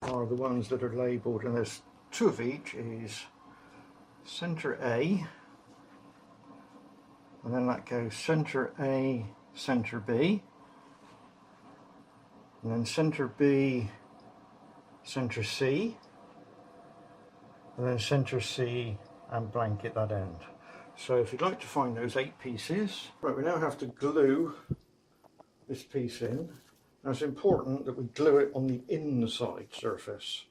are the ones that are labelled, and there's two of each, is centre A, and then that goes centre A, centre B, and then centre B, centre C, and then centre C and blanket that end. So if you'd like to find those 8 pieces, right, we now have to glue this piece in. Now it's important that we glue it on the inside surface,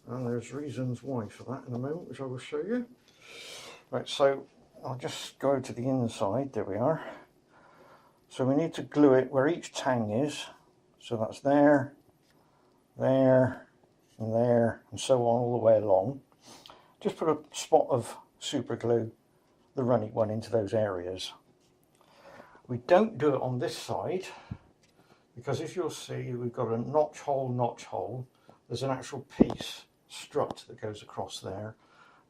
and there's reasons why for that in a moment, which I will show you. Right, so I'll just go to the inside, there we are. So we need to glue it where each tang is, so that's there, there, and there, and so on all the way along. Just put a spot of super glue, the runny one, into those areas. We don't do it on this side, because as you'll see, we've got a notch hole, there's an actual piece, strut, that goes across there.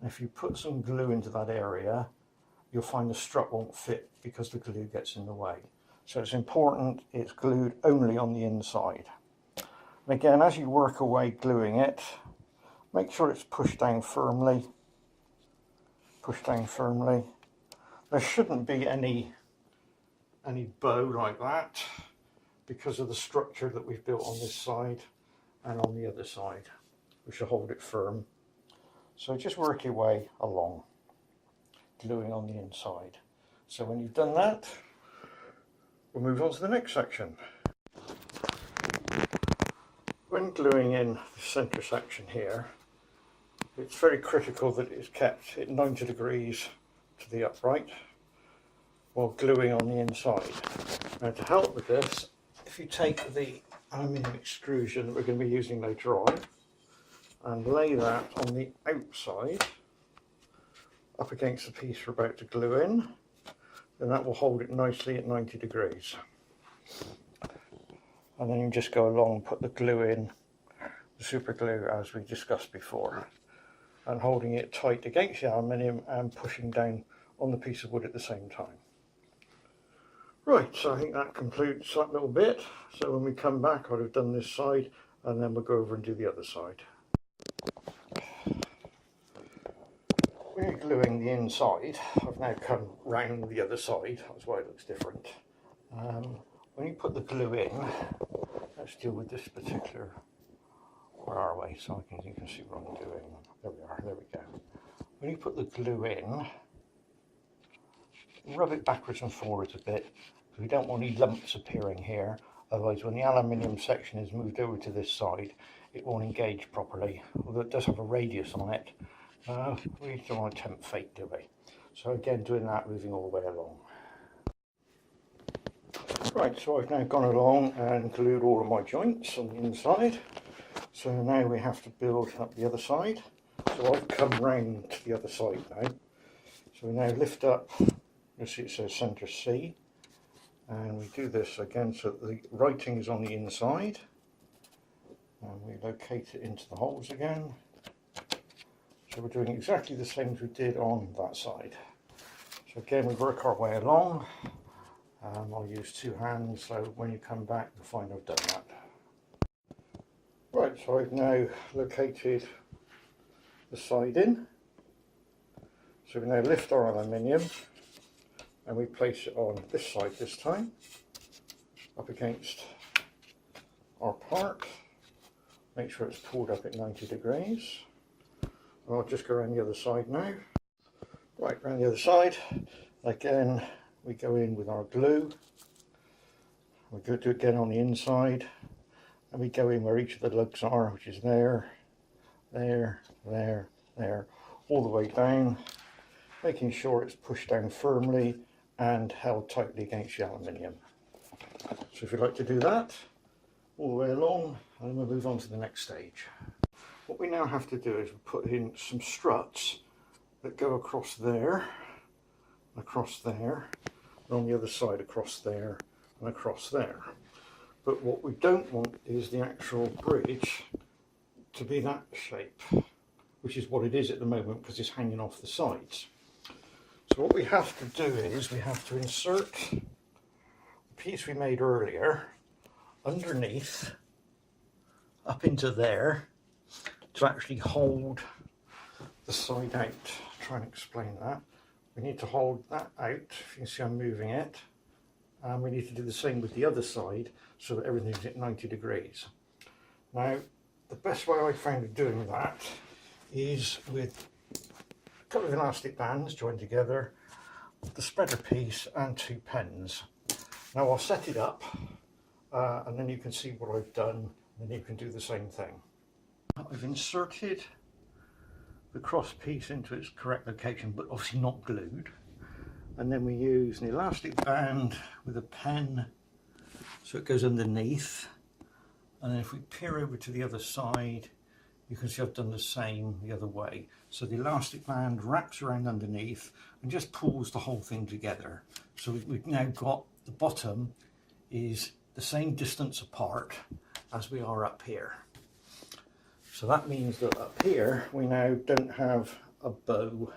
And if you put some glue into that area, you'll find the strut won't fit because the glue gets in the way. So it's important it's glued only on the inside. And again, as you work away gluing it, make sure it's pushed down firmly. Push down firmly. There shouldn't be any bow like that because of the structure that we've built on this side and on the other side, which will hold it firm. So just work your way along, gluing on the inside. So when you've done that, we'll move on to the next section. When gluing in the centre section here, it's very critical that it's kept at 90 degrees to the upright while gluing on the inside. Now to help with this, if you take the aluminium extrusion that we're going to be using later on and lay that on the outside up against the piece we're about to glue in, then that will hold it nicely at 90 degrees. And then you just go along and put the glue in, the super glue as we discussed before, and holding it tight against the aluminium and pushing down on the piece of wood at the same time. Right, so I think that concludes that little bit. So when we come back, I'll have done this side and then we'll go over and do the other side. When you're gluing the inside, I've now come round the other side, that's why it looks different. When you put the glue in, let's deal with this particular, where are we, so you can see what I'm doing. There we are, there we go. When you put the glue in, rub it backwards and forwards a bit, because we don't want any lumps appearing here, otherwise when the aluminium section is moved over to this side, it won't engage properly. Although it does have a radius on it, we don't want to tempt fate, do we? So again, doing that, moving all the way along. Right, so I've now gone along and glued all of my joints on the inside. So now we have to build up the other side. So I've come round to the other side now. So we now lift up, you'll see it says centre C. And we do this again so that the writing is on the inside. And we locate it into the holes again. So we're doing exactly the same as we did on that side. So again, we work our way along. I'll use 2 hands, so when you come back you'll find I've done that. Right, so I've now located the side in. So we now lift our aluminium and we place it on this side this time, up against our part. Make sure it's pulled up at 90 degrees. I'll just go around the other side now. Right, around the other side, again we go in with our glue. We go to it again on the inside, and we go in where each of the lugs are, which is there, there, there, there, all the way down, making sure it's pushed down firmly and held tightly against the aluminium. So if you'd like to do that all the way along, and then we'll move on to the next stage. What we now have to do is put in some struts that go across there, and on the other side across there and across there. But what we don't want is the actual bridge to be that shape, which is what it is at the moment because it's hanging off the sides. So what we have to do is we have to insert the piece we made earlier underneath up into there to actually hold the side out. I'll try and explain that. We need to hold that out, if you can see I'm moving it, and we need to do the same with the other side so that everything's at 90 degrees. Now, the best way I found of doing that is with a couple of elastic bands joined together, the spreader piece and 2 pens. Now I'll set it up and then you can see what I've done, and you can do the same thing. I've inserted the cross piece into its correct location, but obviously not glued. And then we use an elastic band with a pen so it goes underneath. And then if we peer over to the other side, you can see I've done the same the other way. So the elastic band wraps around underneath and just pulls the whole thing together. So we've now got the bottom is the same distance apart as we are up here. So that means that up here we now don't have a bow,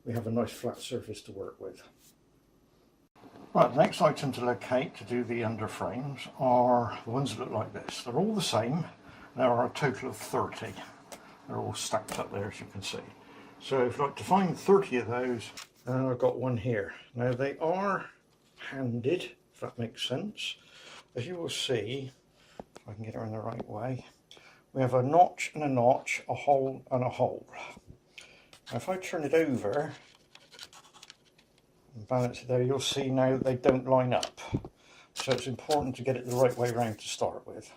we have a nice flat surface to work with. Right, the next item to locate to do the under frames are the ones that look like this. They're all the same. There are a total of 30. They're all stacked up there, as you can see. So if you'd like to find 30 of those, then I've got one here. Now they are handed, if that makes sense. As you will see, if I can get her in the right way, we have a notch, a hole and a hole. Now if I turn it over and balance it there, you'll see now they don't line up. So it's important to get it the right way round to start with.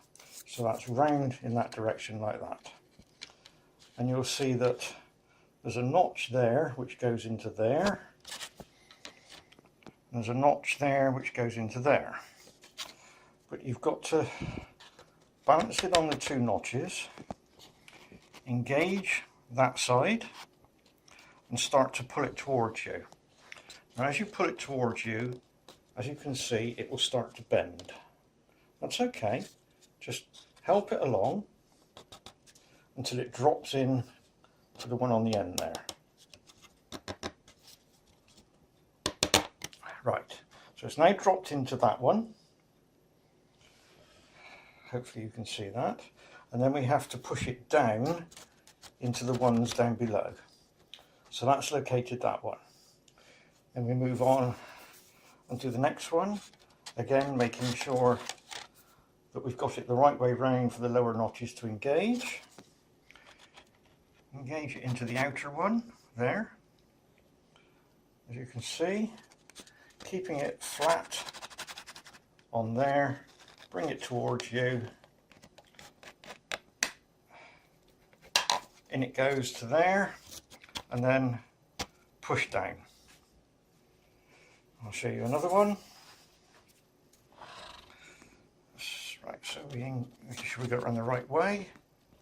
So that's round in that direction like that. And you'll see that there's a notch there which goes into there. There's a notch there which goes into there. But you've got to balance it on the 2 notches, engage that side and start to pull it towards you. Now as you pull it towards you, as you can see, it will start to bend. That's okay, just help it along until it drops in to the one on the end there. Right, so it's now dropped into that one. Hopefully you can see that. And then we have to push it down into the ones down below. So that's located that one. Then we move on and do the next one. Again, making sure that we've got it the right way round for the lower notches to engage. Engage it into the outer one there. As you can see, keeping it flat on there. Bring it towards you, in it goes to there, and then push down. I'll show you another one. Right, so make sure we got it around the right way.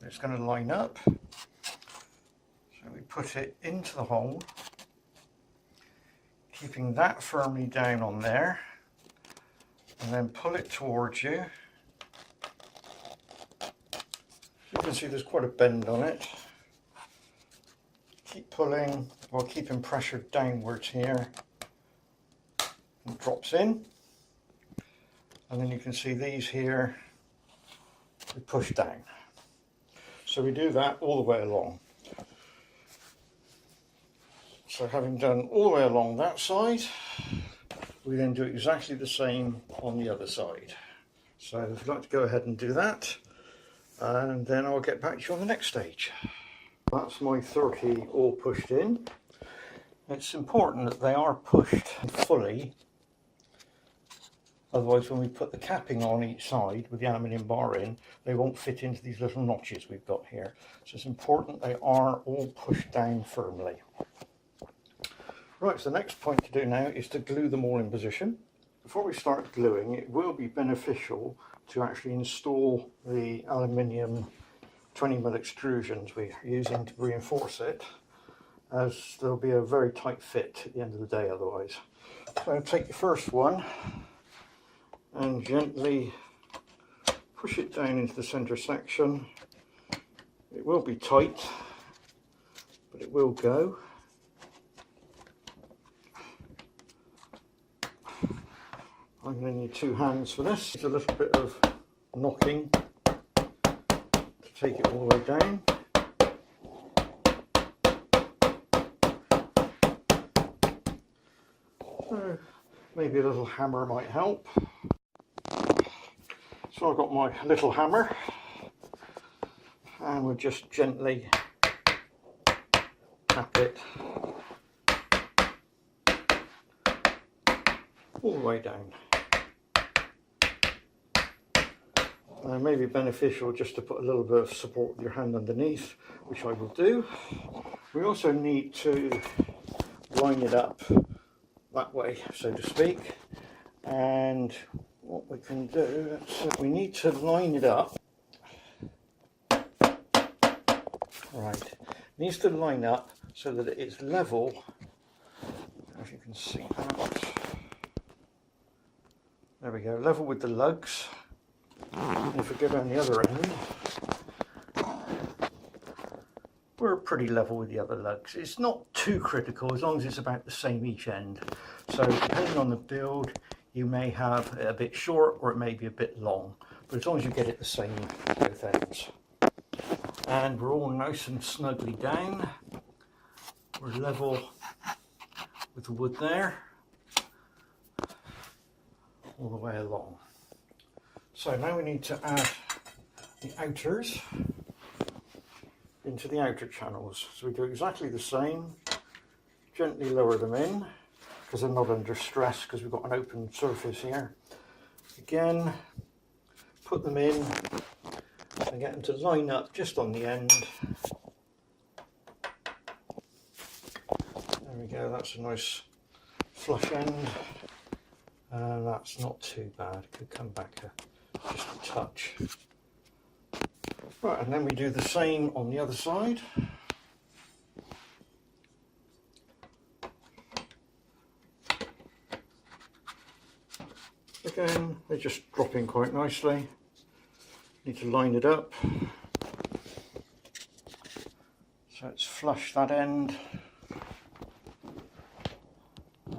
It's going to line up. So we put it into the hole, keeping that firmly down on there. And then pull it towards you. You can see there's quite a bend on it. Keep pulling while keeping pressure downwards here. It drops in. And then you can see these here, we push down. So we do that all the way along. So having done all the way along that side, we then do exactly the same on the other side. So if you'd like to go ahead and do that, and then I'll get back to you on the next stage. That's my 30 all pushed in. It's important that they are pushed fully, otherwise when we put the capping on each side with the aluminium bar in, they won't fit into these little notches we've got here. So it's important they are all pushed down firmly. Right, so the next point to do now is to glue them all in position. Before we start gluing, it will be beneficial to actually install the aluminium 20mm extrusions we're using to reinforce it, as there'll be a very tight fit at the end of the day otherwise. So I'll take the first one and gently push it down into the centre section. It will be tight, but it will go. I'm going to need 2 hands for this. It's a little bit of knocking take it all the way down. So maybe a little hammer might help. So I've got my little hammer and we'll just gently tap it all the way down. It may be beneficial just to put a little bit of support with your hand underneath, which I will do. We also need to line it up that way, so to speak, and what we can do, we need to line it up. Right, it needs to line up so that it is level, if you can see that. There we go, level with the lugs. And if we go down the other end, we're pretty level with the other lugs. It's not too critical as long as it's about the same each end. So depending on the build, you may have it a bit short or it may be a bit long, but as long as you get it the same both ends. And we're all nice and snugly down. We're level with the wood there, all the way along. So now we need to add the outers into the outer channels. So we do exactly the same, gently lower them in because they're not under stress because we've got an open surface here. Again, put them in and get them to line up just on the end. There we go, that's a nice flush end. And that's not too bad, it could come back just a touch. Right, and then we do the same on the other side. Again, they just drop in quite nicely. Need to line it up. So it's flush that end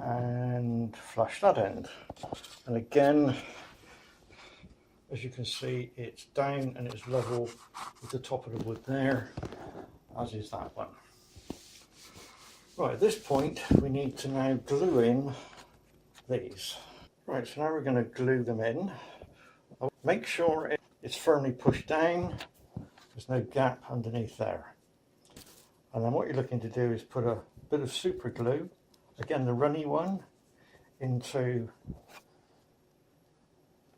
and flush that end. And again, as you can see, it's down and it's level with the top of the wood there, as is that one. Right, at this point we need to now glue in these. Right, so now we're going to glue them in. Make sure it's firmly pushed down, there's no gap underneath there. And then what you're looking to do is put a bit of super glue, again the runny one, into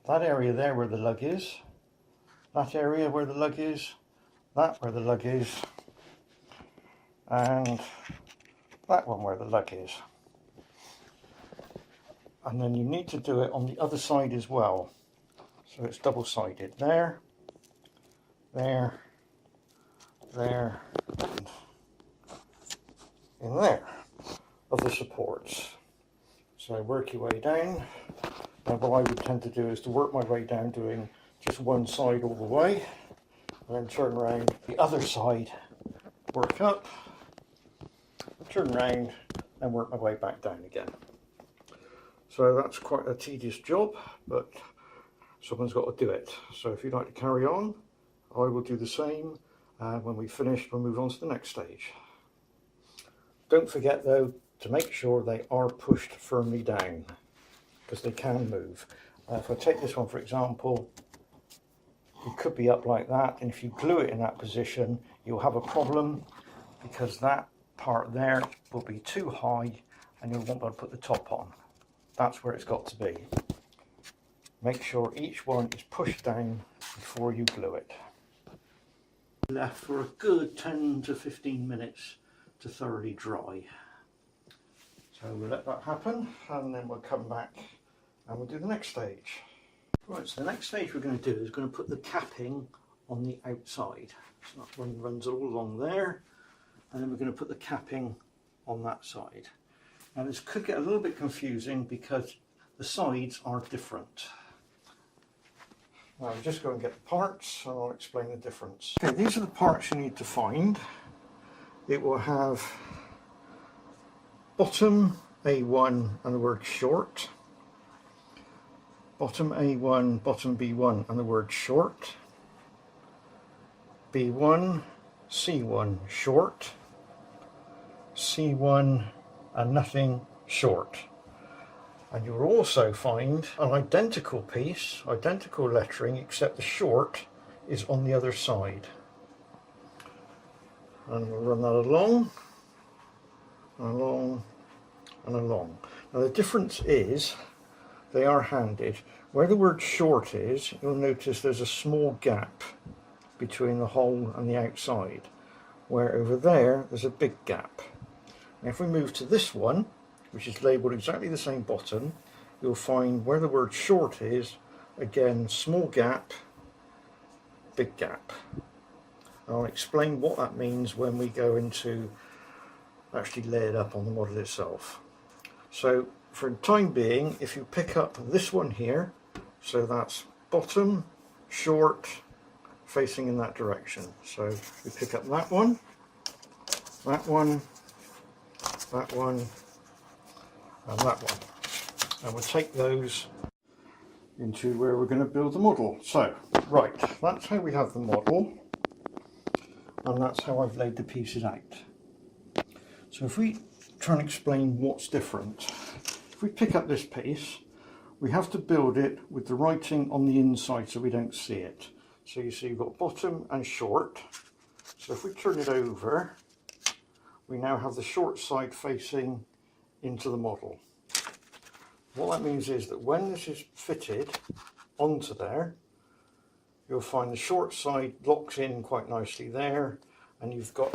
that area there where the lug is, that area where the lug is, that where the lug is, and that one where the lug is. And then you need to do it on the other side as well. So it's double-sided. There, there, there, and there of the supports. So work your way down. And what I would tend to do is to work my way down doing just one side all the way, and then turn around the other side, work up, turn around, and work my way back down again. So that's quite a tedious job, but someone's got to do it. So if you'd like to carry on, I will do the same. When we've finished, we'll move on to the next stage. Don't forget though to make sure they are pushed firmly down, because they can move. If I take this one for example, it could be up like that, and if you glue it in that position, you'll have a problem because that part there will be too high and you won't be able to put the top on. That's where it's got to be. Make sure each one is pushed down before you glue it. Left for a good 10 to 15 minutes to thoroughly dry. So we'll let that happen and then we'll come back and we'll do the next stage. Right, so the next stage we're going to do is going to put the capping on the outside. So that one runs all along there, and then we're going to put the capping on that side. Now this could get a little bit confusing because the sides are different. Now I'll just go and get the parts and I'll explain the difference. Okay, these are the parts you need to find. It will have bottom A1 and the word short, bottom A1, bottom B1 and the word short, B1, C1 short, C1 and nothing short. And you will also find an identical piece, identical lettering, except the short is on the other side. And we'll run that along, along and along. Now the difference is they are handed. Where the word short is, you'll notice there's a small gap between the hole and the outside, where over there there's a big gap. Now if we move to this one, which is labelled exactly the same bottom, you'll find where the word short is, again, small gap, big gap. And I'll explain what that means when we go into actually lay it up on the model itself. So for the time being, if you pick up this one here, so that's bottom, short, facing in that direction. So we pick up that one, that one, that one, and that one. And we'll take those into where we're going to build the model. So, right, that's how we have the model, and that's how I've laid the pieces out. So if we try and explain what's different, if we pick up this piece, we have to build it with the writing on the inside so we don't see it. So you see you've got bottom and short. So if we turn it over, we now have the short side facing into the model. What that means is that when this is fitted onto there, you'll find the short side locks in quite nicely there, and you've got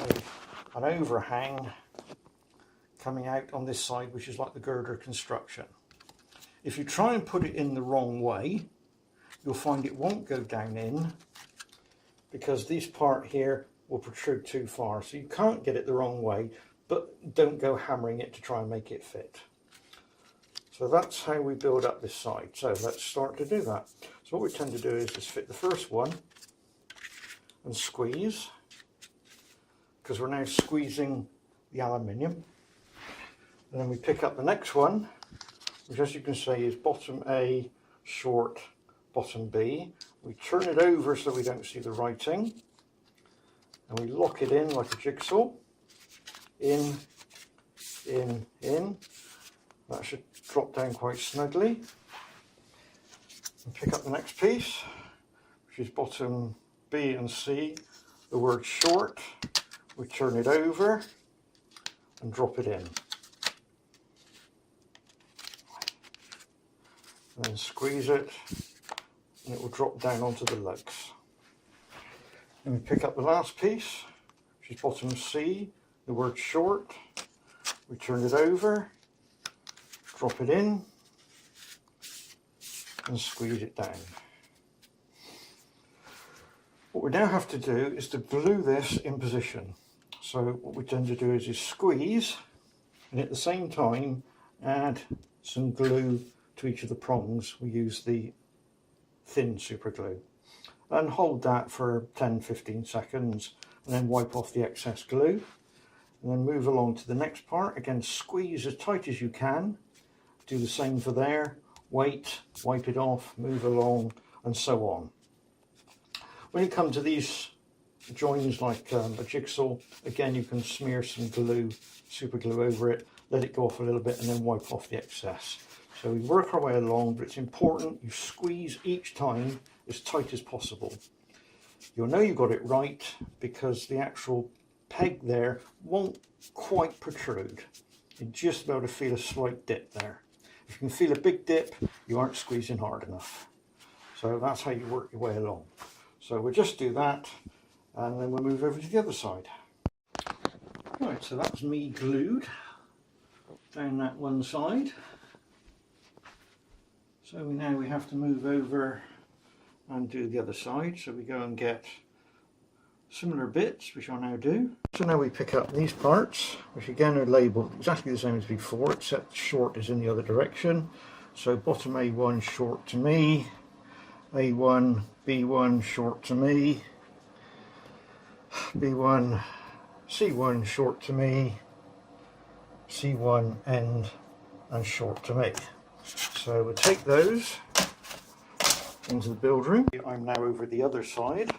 an overhang coming out on this side, which is like the girder construction. If you try and put it in the wrong way, you'll find it won't go down in, because this part here will protrude too far. So you can't get it the wrong way, but don't go hammering it to try and make it fit. So that's how we build up this side. So let's start to do that. So what we tend to do is just fit the first one and squeeze, because we're now squeezing the aluminium. And then we pick up the next one, which as you can see is bottom A, short, bottom B. We turn it over so we don't see the writing, and we lock it in like a jigsaw. In, in, in. That should drop down quite snugly. And pick up the next piece, which is bottom B and C, the word short. We turn it over and drop it in. And then squeeze it, and it will drop down onto the lugs. Then we pick up the last piece, which is bottom C, the word short. We turn it over, drop it in, and squeeze it down. What we now have to do is to glue this in position. So what we tend to do is squeeze, and at the same time add some glue to each of the prongs. We use the thin super glue, and hold that for 10-15 seconds, and then wipe off the excess glue, and then move along to the next part. Again, squeeze as tight as you can. Do the same for there, wait, wipe it off, move along, and so on. When you come to these joins like a jigsaw, again you can smear some glue, super glue over it, let it go off a little bit, and then wipe off the excess. So we work our way along, but it's important you squeeze each time as tight as possible. You'll know you got it right because the actual peg there won't quite protrude. You'll just be able to feel a slight dip there. If you can feel a big dip, you aren't squeezing hard enough. So that's how you work your way along. So we'll just do that, and then we'll move over to the other side. Right, so that's me glued down that one side. So now we have to move over and do the other side. So we go and get similar bits, which I'll now do. So now we pick up these parts, which again are labelled exactly the same as before, except short is in the other direction. So bottom A1 short to me, A1, B1 short to me, B1, C1 short to me, C1 end and short to me. So we'll take those into the build room. I'm now over the other side.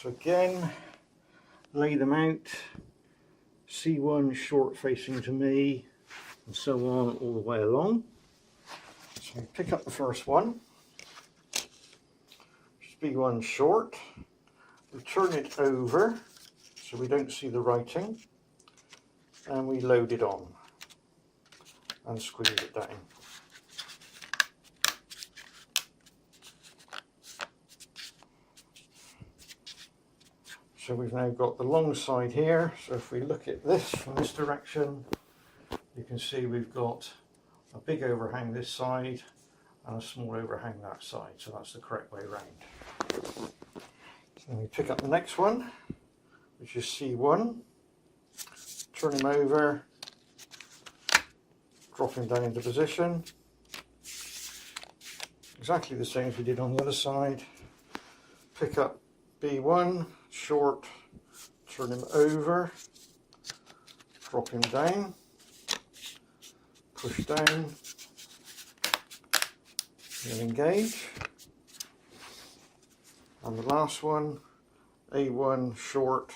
So again, lay them out, C1 short facing to me, and so on all the way along. So pick up the first one, B1 short, we turn it over so we don't see the writing, and we load it on and squeeze it down. So we've now got the long side here, so if we look at this from this direction, you can see we've got a big overhang this side and a small overhang that side, so that's the correct way around. So then we pick up the next one, which is C1, turn him over, drop him down into position, exactly the same as we did on the other side. Pick up B1, short, turn him over, drop him down, push down, and engage. And the last one, A1 short,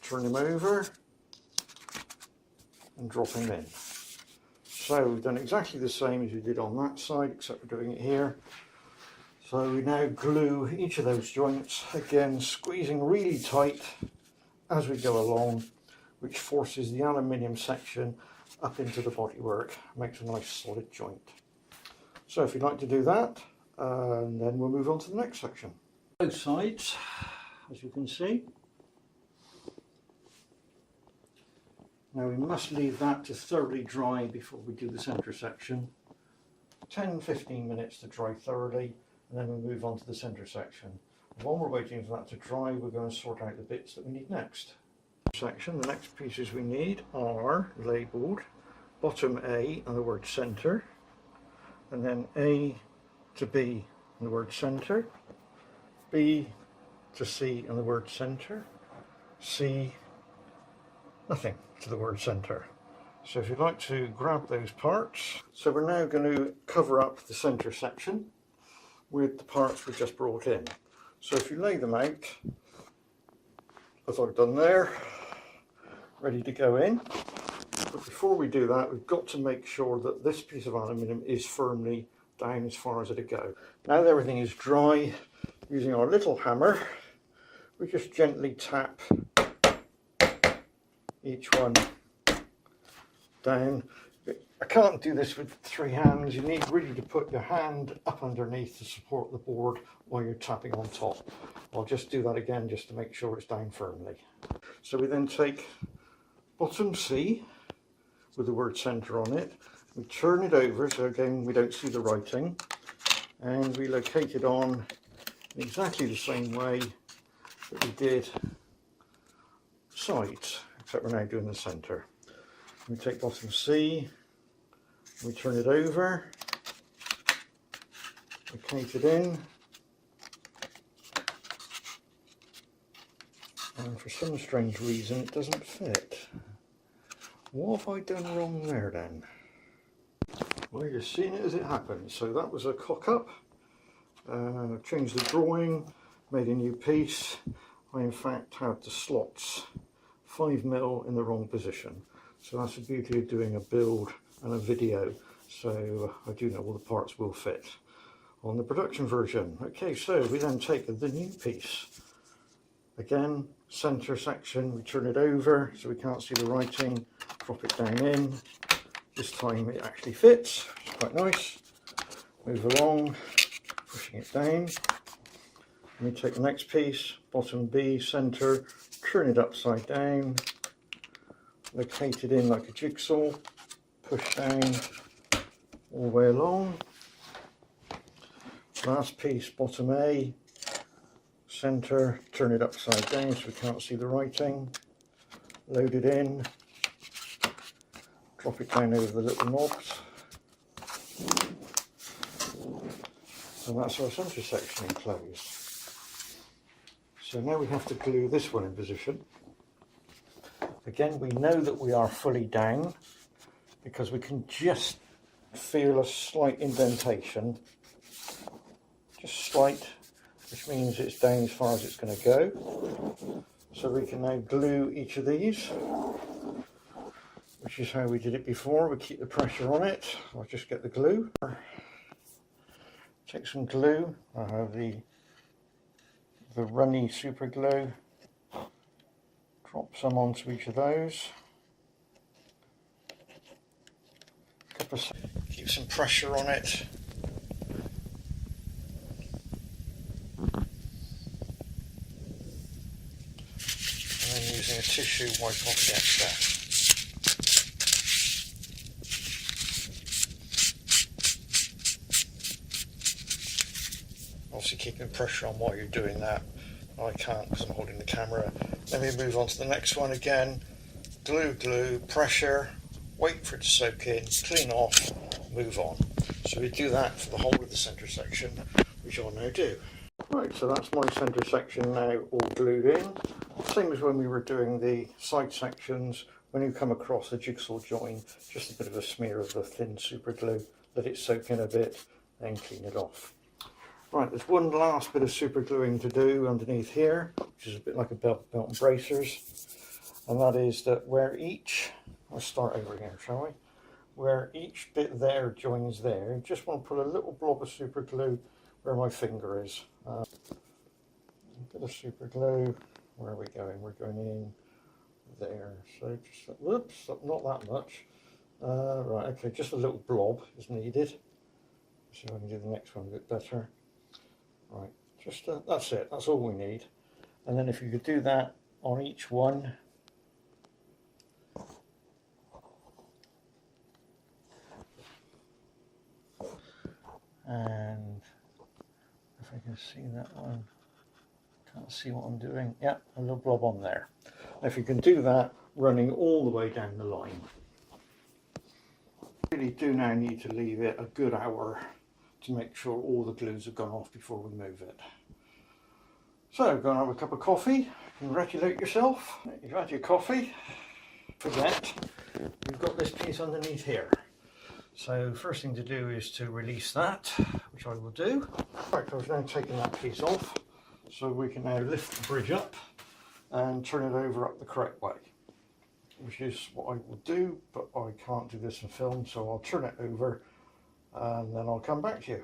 turn him over and drop him in. So we've done exactly the same as we did on that side, except we're doing it here. So we now glue each of those joints, again squeezing really tight as we go along, which forces the aluminium section up into the bodywork, makes a nice solid joint. So if you'd like to do that, and then we'll move on to the next section. Both sides, as you can see. Now we must leave that to thoroughly dry before we do the centre section. 10-15 minutes to dry thoroughly, and then we'll move on to the centre section. And while we're waiting for that to dry, we're going to sort out the bits that we need next. Section, the next pieces we need are labelled bottom A and the word centre, and then A to B and the word centre, B to C and the word centre, C, nothing to the word centre. So if you'd like to grab those parts. So we're now going to cover up the centre section with the parts we just brought in. So if you lay them out, as I've done there, ready to go in. But before we do that, we've got to make sure that this piece of aluminium is firmly down as far as it'll go. Now that everything is dry, using our little hammer, we just gently tap each one down. I can't do this with 3 hands. You need really to put your hand up underneath to support the board while you're tapping on top. I'll just do that again just to make sure it's down firmly. So we then take bottom C with the word centre on it. We turn it over so again we don't see the writing, and we locate it on in exactly the same way that we did sides, except we're now doing the centre. We take bottom C, we turn it over, locate it in, and for some strange reason it doesn't fit. What have I done wrong there then? Well, you're seeing it as it happens. So that was a cock-up. I've changed the drawing, made a new piece. I in fact had the slots 5mm in the wrong position. So that's the beauty of doing a build and a video. So I do know all the parts will fit on the production version. Okay, so we then take the new piece. Again, centre section, we turn it over so we can't see the writing, drop it down in. This time it actually fits, which is quite nice. Move along, pushing it down. And we take the next piece, bottom B, centre, turn it upside down, locate it in like a jigsaw, push down all the way along. Last piece, bottom A, centre, turn it upside down so we can't see the writing, load it in, drop it down over the little knobs, and that's our centre section enclosed. So now we have to glue this one in position. Again, we know that we are fully down because we can just feel a slight indentation, just slight, which means it's down as far as it's going to go. So we can now glue each of these, which is how we did it before. We keep the pressure on it. I'll just get the glue. Take some glue. I have the runny super glue. Drop some onto each of those. Keep some pressure on it. And then using a tissue, wipe off the excess. Obviously keeping pressure on while you're doing that. I can't because I'm holding the camera. Then we move on to the next one again. Glue, glue, pressure, wait for it to soak in, clean off, move on. So we do that for the whole of the centre section, which I'll now do. Right, so that's my centre section now all glued in. Same as when we were doing the side sections. When you come across the jigsaw join, just a bit of a smear of the thin super glue, let it soak in a bit, then clean it off. Right, there's one last bit of super gluing to do underneath here, which is a bit like a belt and bracers, and that is that where each, let's start over here, shall we? Where each bit there joins there, you just want to put a little blob of super glue where my finger is. A bit of super glue. Where are we going? We're going in there. So just, whoops, not that much. Right, okay, just a little blob is needed. See if I can do the next one a bit better. Right, just that's it. That's all we need. And then if you could do that on each one. And if I can see that one, can't see what I'm doing. Yeah, a little blob on there. If you can do that running all the way down the line. Really do now need to leave it a good hour to make sure all the glues have gone off before we move it. So, go and have a cup of coffee, congratulate yourself. You've had your coffee. Forget, you've got this piece underneath here. So first thing to do is to release that, which I will do. Right, I was now taking that piece off, so we can now lift the bridge up and turn it over up the correct way, which is what I will do, but I can't do this in film, so I'll turn it over and then I'll come back to you.